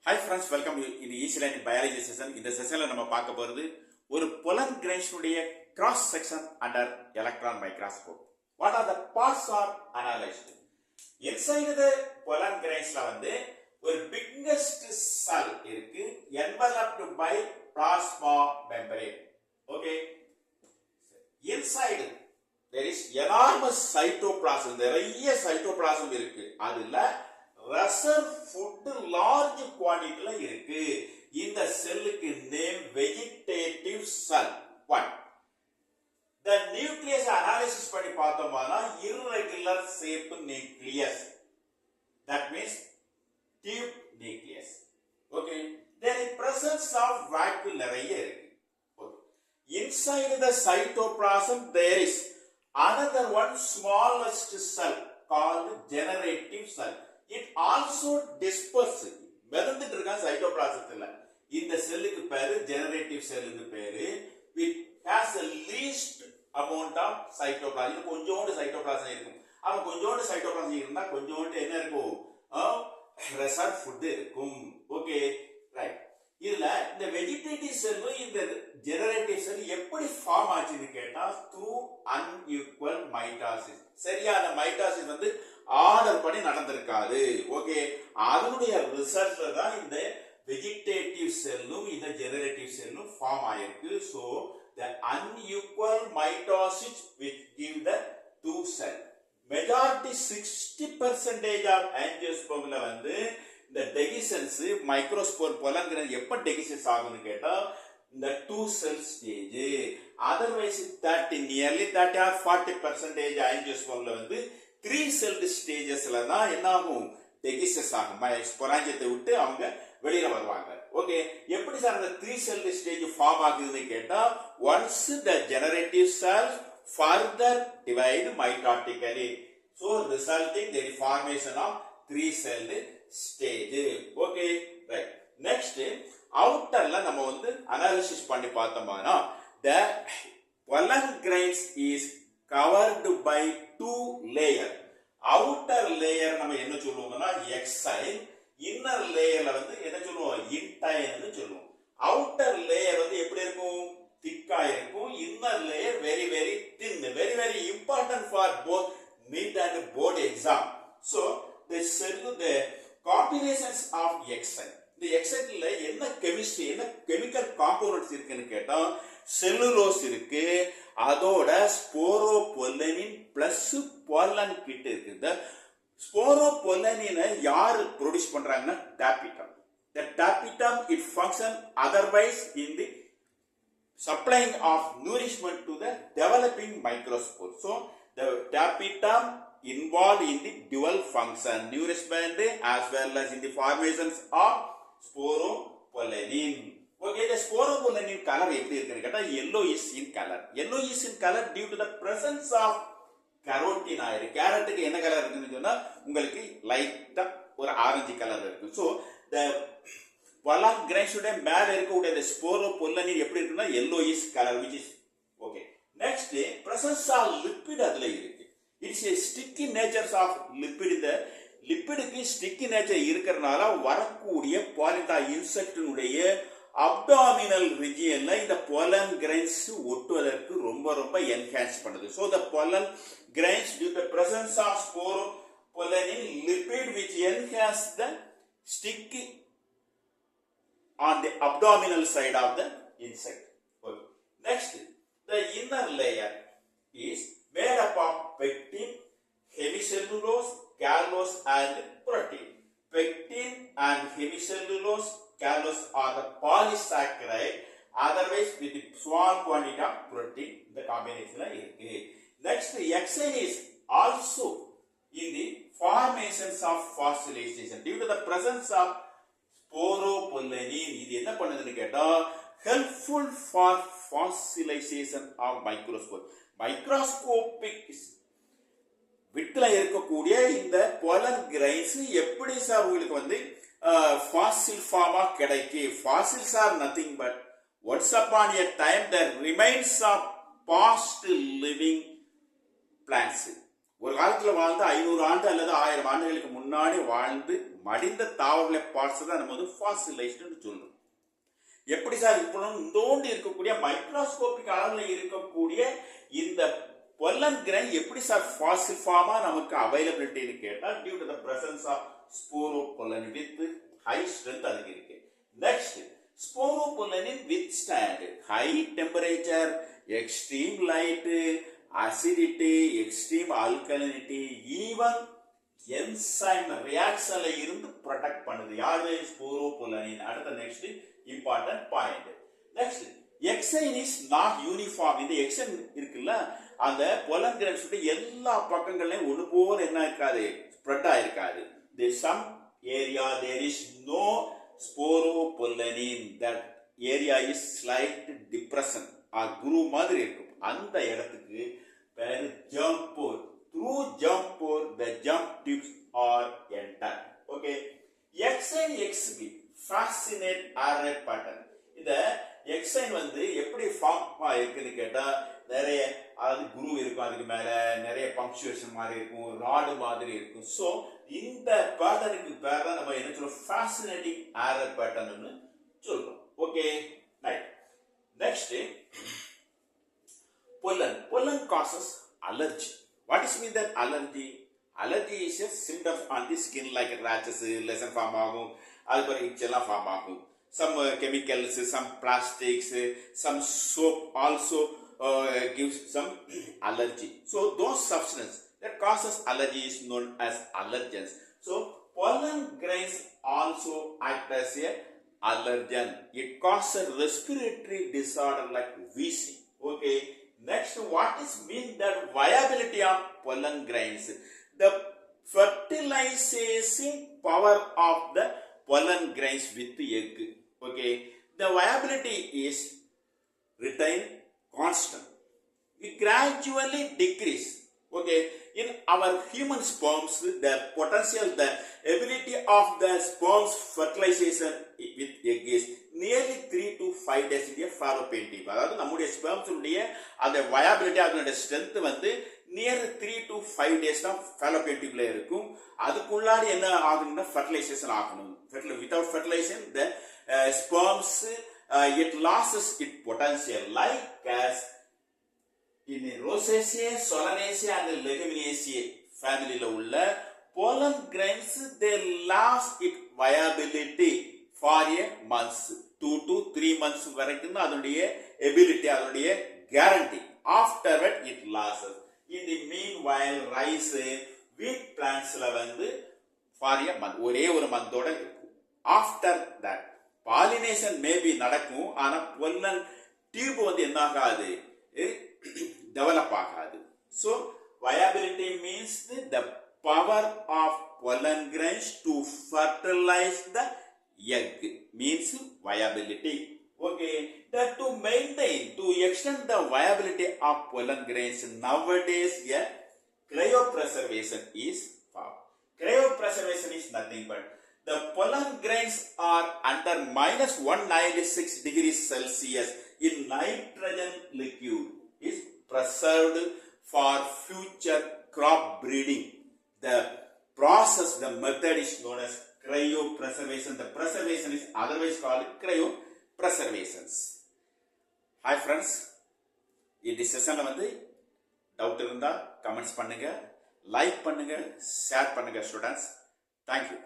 Hi friends, welcome to the Easy Learning Biology session. இந்த செஷன்ல நம்ம பார்க்க போறது ஒரு pollen grains உடைய cross section under electron microscope. What are the parts are analyzed? Inside the pollen grainsல வந்து ஒரு biggest cell இருக்கு enveloped by plasma membrane. Okay. Inside there is enormous cytoplasm. நிறைய cytoplasm இருக்கு. அதுல reserve food large quantity இருக்கு. இந்த செல்லுக்கு name vegetative cell. One. The nucleus analysis பண்ணி பார்த்தோம்னா irregular shape nucleus. That means tube nucleus. Okay. There is presence of vacuole நிறைய இருக்கு. Inside the cytoplasm there is another one smallest cell called generative cell. It also disperses மிதந்துட்டு இருக்க சைட்டோபிளாசத்துல இந்த செல்லுக்கு பேரு generative செல்லுக்கு பேரு which has the least amount of cytoplasm. கொஞ்சோண்டு cytoplasm இருக்கும். அப்ப கொஞ்சோண்டு சைட்டோபிளாசம் இருந்தா கொஞ்சோண்டு என்ன இருக்கும்? ரிசர்வ் ஃபுட் இருக்கும். Okay right. இதுல இந்த வெஜிடேட்டிவ் செல் இந்த ஜெனரேட்டிவ் செல் எப்படி ஃபார்ம் ஆச்சுன்னு கேட்டா த்ரூ அன்இக்குவல் மைட்டாசிஸ். சரியான மைட்டாசிஸ் வந்து ஆர்டர் பண்ணி நடந்திருக்காது. ஓகே, அதனுடைய ரிசல்ட்ல தான் இந்த வெஜிடேட்டிவ் செல்லும் இந்த ஜெனரேட்டிவ் செல்லும் ஃபார்ம் ஆயிருக்கு. So the unequal mitosis which give the two cell. Majority 60% of angiospermல வந்து இந்த டெகிசன்ஸ் மைக்ரோஸ்போர் pollen grain எப்ப டெகிசன்ஸ் ஆகும்னு கேட்டா இந்த 2 cell stage. otherwise 30 nearly 30 or 40% angiospermல வந்து 3 cell stagesல தான் என்ன ஆகும்? டெகிசஸ் ஆகும். ஸ்பொராஞ்சியத்தை விட்டு அவங்க வெளியில வருவாங்க. ஓகே, எப்படி சார் அந்த 3 cell stage ஃபார்ம் ஆகுதுன்னு கேட்டா once the generative cells further divide mitotically, so resulting the formation of 3 cell stage. Okay right. Next அவுட்டர்ல நம்ம வந்து அனாலிசிஸ் பண்ணி பார்த்தோம்னா the pollen grains is covered by 2 layer. Outer layer நம்ம என்ன சொல்லுவோம்னா எக்ஸைல், இன்னர் லேயர்ல வந்து என்ன சொல்லுவோம்? இன்டைன்னு சொல்லுவோம். அவுட்டர் லேயர் வந்து எப்படி இருக்கும்? திக்கா இருக்கும். Inner layer very very thin. Very very important for both NEET and board exam. So the cell the combinations of exile. இந்த எக்ஸைல்ல என்ன கெமிஸ்ட்ரி என்ன கெமிக்கல் காம்போனன்ட்ஸ் இருக்குன்னு கேட்டா செல்லுலோஸ் இருக்கு, அதோட ஸ்போரோபொல்லனின் பிளஸ் பொல்லன் கிட்ட இருக்கு. இந்த ஸ்போரோபொல்லனினை யார் ப்ரொடியூஸ் பண்றாங்கன்னா டாபிட்டம். The tapetum it function otherwise in the supplying of nourishment to the developing microspore. So the tapetum involved in the dual function nourishment as well as in the formations of sporopollenin. Okay, the sporopollenin color எப்படி இருக்குன்னு கேட்டா yellowish in color. Yellowish in color due to the presence of carotenoid. கேரட்டுக்கு என்ன colour இருக்குன்னு சொன்னா உங்களுக்கு லைட்டா ஒரு orange colour இருக்கு. சோ the pollen grains உடைய மேல இருக்கக்கூடிய the sporopollenin எப்படி இருக்குன்னா yellowish color which is okay. Next presence of lipid அதுல இருக்கு. It's a sticky nature of lipid. இந்த லிப்பிடுக்கு ஸ்டிக்கி நேச்சர் இருக்கிறதுனால வரக்கூடிய பாலிடா இன்செக்டினுடைய அப்டாமினல் ரீஜியன்ல இந்த pollen grains ஒட்டுவதற்கு ரொம்ப ரொம்ப என்ஹான்ஸ் பண்ணுது. So the pollen grains due to the presence of sporopollenin lipid which enhance the sticky on the abdominal side of the insect. Okay. Next, the inner layer is made up of pectin, hemicellulose, callose and protein. Pectin and hemicellulose, callose are the polysaccharide, otherwise with the small quantity of protein the combination இருக்கு. Next, exine is also in the formations of fossilization due to the presence of sporopollenin. இது என்ன பண்ணுதுன்னு கேட்டா helpful for fossilization of microscope. Microscopic விட்ல இருக்கக்கூடிய இந்த pollen grains எப்படி sir உங்களுக்கு வந்து fossil form கிடைக்கு? Fossils are nothing but once upon a time the remains of past living plants. ஒரு காலத்துல வாழ்ந்து 500 ஆண்டு அல்லது 1000 ஆண்டுகளுக்கு முன்னாடி வாழ்ந்து மடிந்த தாவரங்களை பார்ட்ஸ் தான் நம்ம வந்து ஃபாசிலைஸ்ட்னு சொல்றோம். எப்படி சார் இப்போது இந்தோண்டு இருக்கக்கூடிய மைக்ரோஸ்கோபிக் அளவில் இருக்கக்கூடிய இந்த பொல்லன் கிரைன் எப்படி சார் ஃபாசில் ஃபார்மா நமக்கு அவைலபிலிட்டின்னு கேட்டால் due to the presence of sporopollenin with high strength அதுக்கு இருக்கு. Next, sporopollenin withstand high temperature, extreme light, acidity, extreme alkalinity, even enzyme ரியாக்ஷன்ல இருந்து ப்ரொடெக்ட் பண்ணுது. யாரு? ஸ்போரோபொல்லனின். அடுத்த next important point. Next, exine is not uniform. இந்த exine இருக்குல்ல, அந்த பொல்லன் கிரைன்ஸ் எல்லா பக்கங்களையும் ஒன்று போல என்ன இருக்காது, spread ஆயிருக்காது. There some area there is no sporopollenin. That area is slight depression or groove மாதிரி இருக்கும். அந்த இடத்துக்கு பேரு germ pore. Through germ pore the germ tubes are entered. Okay. Exine XB fascinate array pattern. இந்த exine வந்து எப்படி form ஆயிருக்குன்னு கேட்டா நிறைய, அதாவது குரு இருக்கும், அதுக்கு மேல நிறைய பங்க்சுவேஷன் மாதிரி இருக்கும், ராடு மாதிரி இருக்கும். சோ இந்த பேட்டர்னுக்கு பேர் தான் நம்ம என்ன சொல்றோம், ஃபேசினேட்டிங் ஆரே பேட்டர்ன் சொல்றோம். Okay, right. Next, pollen causes allergy. What is mean that allergy? Allergy is a symptom on the skin like rashes, lesion form ஆகும், அதுக்கு itch form ஆகும். Some chemicals, some plastics, some soap also gives some allergy. So those substances that causes allergy is known as allergens. So pollen grains also act as a allergen. It causes respiratory disorder like wheezing. Okay. Next, what is mean that viability of pollen grains? The fertilization power of the pollen grains with the egg. Okay, the viability is retained constant. It gradually decrease. Okay, in our human sperms, the potential, the ability of the sperms fertilization with egg is nearly 3 to 5 days in a fallopian tube. அதாவது நம்முடைய sperms உடைய அந்த viability, அதனுடைய strength வந்து near 3 to 5 days தான் fallopian tube ல இருக்கும். அதுக்குள்ளாடி என்ன ஆகணும்னா ஃபெர்டிலைசேஷன் ஆகணும். Without fertilization, the sperms it loses its potential, like as in Rosaceae, Solanaceae and Leguminosae family ல உள்ள pollen grains, they lost its viability for a month, 2 to 3 months வரைக்கும் அதனுடைய எபிலிட்டி, அதனுடைய guarantee. Afterward it losses. In the meanwhile, rice, wheat plants ல வந்து for a month, ஒரே ஒரு மந்தோட இருக்கும். ஆஃப்டர் தட் பாலினேஷன் மேபி நடக்கும், ஆனா பொல்லன் டியூப் வந்து என்ன ஆகாது, டெவலப் ஆகாது. So viability means the power of pollen grains to fertilize the egg means viability. Okay, that to maintain, to extend the viability of pollen grains, nowadays a cryopreservation is found. Cryopreservation is nothing but the pollen grains are under minus 196 degrees Celsius in nitrogen liquid is preserved for future crop breeding. The process, the method is known as cryopreservation. The preservation is otherwise called cryopreservations. Hi friends, இந்த செஷன்ல வந்து doubt இருந்தா comments பண்ணுங்க, like பண்ணுங்க, share பண்ணுங்க students. Thank you.